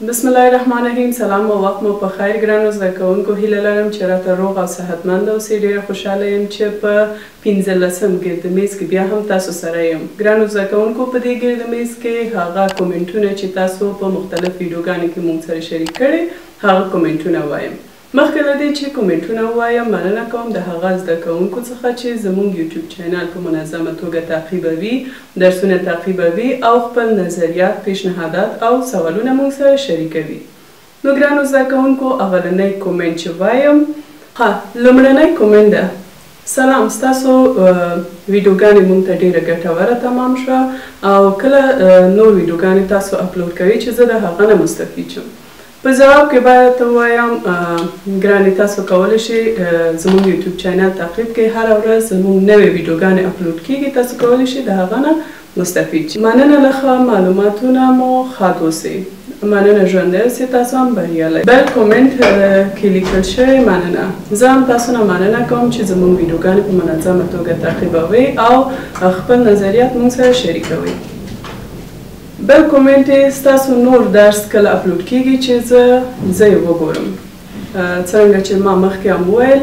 بسم الله الرحمن الرحیم. سلام او وخت مو په خیر ګرانو زده کوونکو. هیله لرم چې راته روغ او صحتمند اوسئ. ډیره خوشحاله یم چې په 15 ګردمیز کې بیا هم تاسو سره یم. ګرانو زده کوونکو، په دې ګردمیز کې هغه کومنټونه چې تاسو په مختلف ویډیوګانو کې مونږ سره شریک کړي هغه کومنټونه وایم. مخکې له دې چې کومنټونه ووایم، مننه کوم د هغه زده کوونکو څخه چې زموږ یوټیوب چینل په منظمه توګه تعقیبوي، درسونه تعقیبوي او خپل نظریات، پیشنهادات او سوالونه مونږ سره شریکوي. نو ګرانو زده کوونکو، اولنی کومنټ چې وایم، لومړنی کومنټ ده: سلام، ستاسو ویډیوګانې مونږ ته ډیره ګټوره تمام شوه او کله نور ویډیوګانې تاسو اپلوډ کوئ چې زه د هغه نه مستفید شم. په جواب کې باید ته ووایم ګرانې، تاسو کولی شئ زموږ یوټیوب چینل تعقیب کړئ. هره ورځ زموږ نوې ویډیوګانې اپلوډ کیږي، تاسو کولی شئ د هغه نه مستفید شئ. مننه له ښه معلوماتونه مو ښاد اوسئ. مننه، ژوندی اوسئ، تاسو هم بریالی. بل کومنټ کې لیکل شوی: مننه، زه هم تاسو نه مننه کوم چې زموږ ویډیوګانې په منظمه توګه تعقیبوئ او خپل نظریات موږ سره شریکوئ. بل کومنټ یې: ستاسو نور درس کله اپلوډ کیږي چې زه یې وګورم. څرنګه چې ما مخکې هم وویل،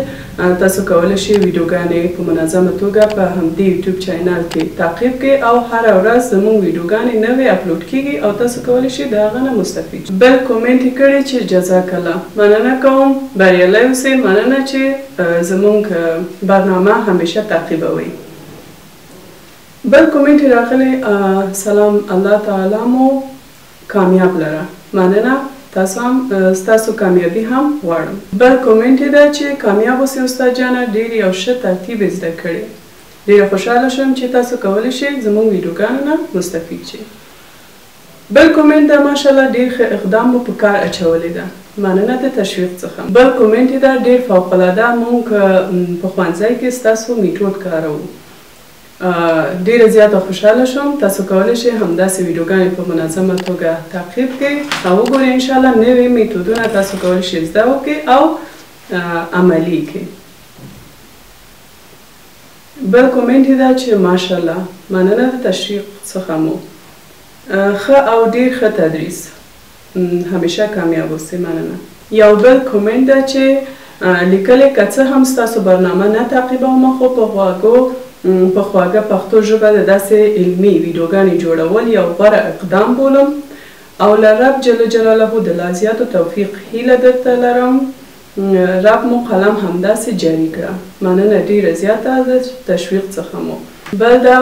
تاسو کولی شئ ویډیوګانې په منظمه توګه په همدې یوټیوب چینل کې تعقیب کړئ او هره ورځ زموږ ویډیوګانې نوې اپلوډ کیږي او تاسو کولی شئ د هغه نه مستفید شئ. بل کومنټ یې کړی چې جزاک الله، مننه کوم، بریالی اوسئ. مننه چې زموږ برنامه همیشه تعقیبوئ. بل کومنټ راغلی: سلام، الله تعالی مو کامیاب لره. مننه، تاسو هم ستاسو کامیابي هم غواړم. بل کومنټ ده چې کامیاب اوسئ استاد جانه، ډېر یو ښه ترتیب یې زده کړی. ډېره خوشحاله شوم چې تاسو کولی شئ زموږ ویډیوګانو نه مستفید شئ. بل کومنټ ده: ماشاءالله، ډېر ښه اقدام مو په کار اچولی ده. مننه د تشویق څخه. بل کومنټ ده: ډېر فوق‌العاده، موږ په ښوونځي کې ستاسو میټود کاروو. ډیره زیاته خوشحاله شوم. تاسو کولی شئ همداسې ویډیوګانې په منظمه توګه تعقیب کړئ او وګورئ انشاءالله نوې میتودونه تاسو کولی شئ زده وکړئ او عملي کړئ. بل کومنټ دا چې ماشاءالله، مننه د تشویق څخه مو. ښه او ډیر ښه تدریس، همیشه کامیاب اوسئ. مننه. یو بل کومنټ دا چې لیکلی: که څه هم ستاسو برنامه نه تعقیبوم، خو په خواږه پښتو ژبه د داسې علمي ویډیوګانې جوړول یو غوره اقدام بولم او له رب جل جلاله د لا زیاتو توفیق هیله درته لرم. رب مو قلم همداسې جاري کړه. مننه ډیره زیاته د تشویق څخه مو. بل دا: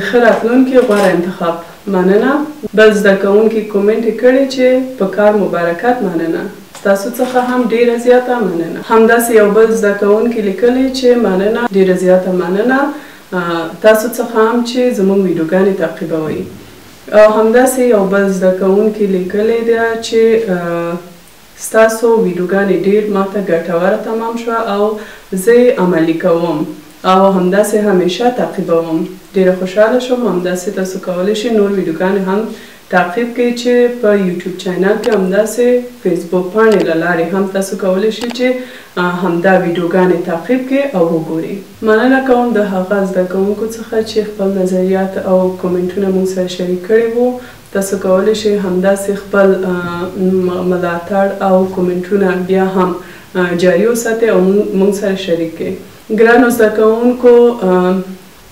ښه راتلونکي غوره انتخاب. مننه. بل زده کوونکي کومنټ یې کړی چې په کار مبارکت. مننه، تاسو څخه هم ډیره زیاته مننه. همداسې یو بل زده کوونکي لیکلی چې مننه، ډیره زیاته مننه تاسو څخه هم چې زموږ ویډیوګانې تعقیبوئ. او همداسې یو بل زده کوونکي لیکلی ده چې ستاسو ویډیوګانې ډیر ماته ګټوره تمام شوه او زه یې عملي کوم او همداسې همیشه تعقیبوم. ډیره خوشحاله شوم. همداسې تاسو کولی شئ نور ویډیوګانې هم تعقیب کړئ چې په یوټیوب چینل کې، همداسې فیسبوک پاڼې له لارې هم تاسو کولی شئ چې همدا ویډیوګانې تعقیب کړئ او وګورئ. مننه کوم د هغه زده کوونکو څخه چې خپل نظریات او کومنټونه موږ سره شریک کړي وو. تاسو کولی شئ همداسې خپل ملاتړ او کومنټونه بیا هم جاري وساتئ او موږ سره شریک کړئ. ګرانو زده کوونکو،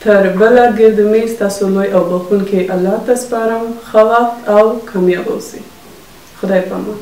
تر بله ګردمیز تاسو لوی او بخښونکی الله ته سپارم. ښه وخت او کامیاب اوسئ. خدای پامان.